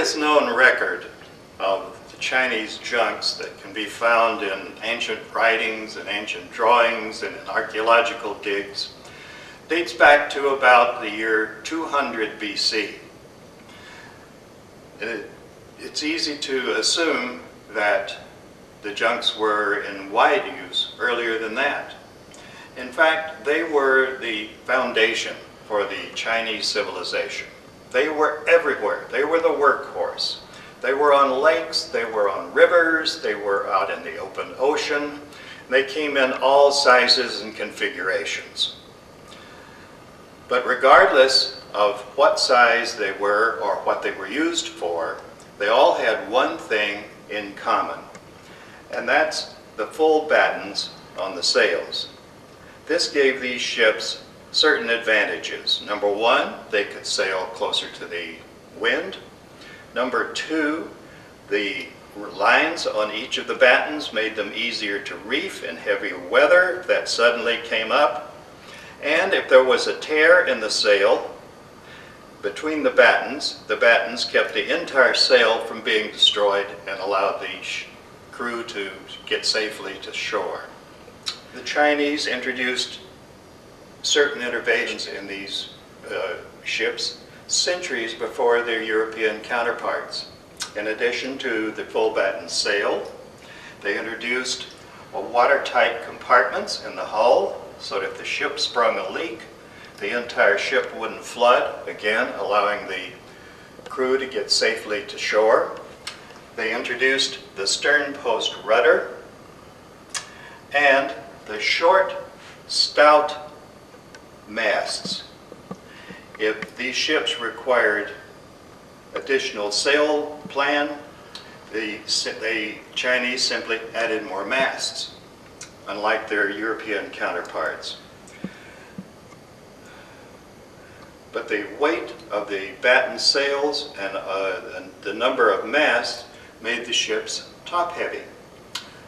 earliest known record of the Chinese junks that can be found in ancient writings and ancient drawings and in archaeological digs dates back to about the year 200 BC. It's easy to assume that the junks were in wide use earlier than that. In fact, they were the foundation for the Chinese civilization. They were everywhere. They were the workhorse. They were on lakes, they were on rivers, they were out in the open ocean. They came in all sizes and configurations. But regardless of what size they were or what they were used for, they all had one thing in common, and that's the full battens on the sails. This gave these ships certain advantages. Number one, they could sail closer to the wind. Number two, the lines on each of the battens made them easier to reef in heavy weather that suddenly came up. And if there was a tear in the sail between the battens kept the entire sail from being destroyed and allowed the crew to get safely to shore. The Chinese introduced certain innovations in these ships centuries before their European counterparts. In addition to the full batten sail, they introduced watertight compartments in the hull so that if the ship sprung a leak, the entire ship wouldn't flood, again allowing the crew to get safely to shore. They introduced the stern post rudder and the short, stout masts. If these ships required additional sail plan, the Chinese simply added more masts, unlike their European counterparts. But the weight of the batten sails and the number of masts made the ships top-heavy.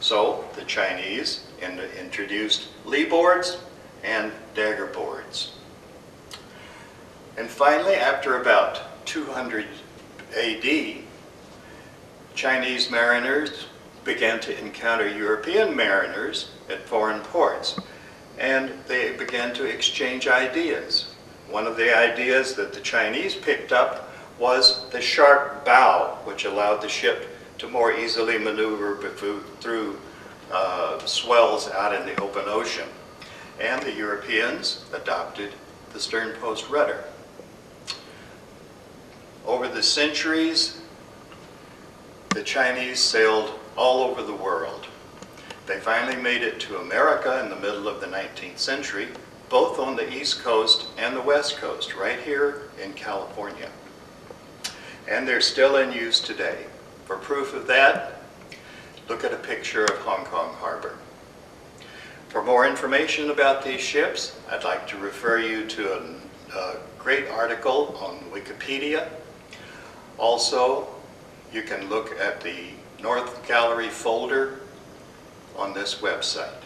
So the Chinese introduced lee boards and dagger boards. And finally, after about 200 AD, Chinese mariners began to encounter European mariners at foreign ports, and they began to exchange ideas. One of the ideas that the Chinese picked up was the sharp bow, which allowed the ship to more easily maneuver through swells out in the open ocean. And the Europeans adopted the stern post rudder. Over the centuries, the Chinese sailed all over the world. They finally made it to America in the middle of the 19th century, both on the East Coast and the West Coast, right here in California. And they're still in use today. For proof of that, look at a picture of Hong Kong Harbor. For more information about these ships, I'd like to refer you to a great article on Wikipedia. Also, you can look at the North Gallery folder on this website.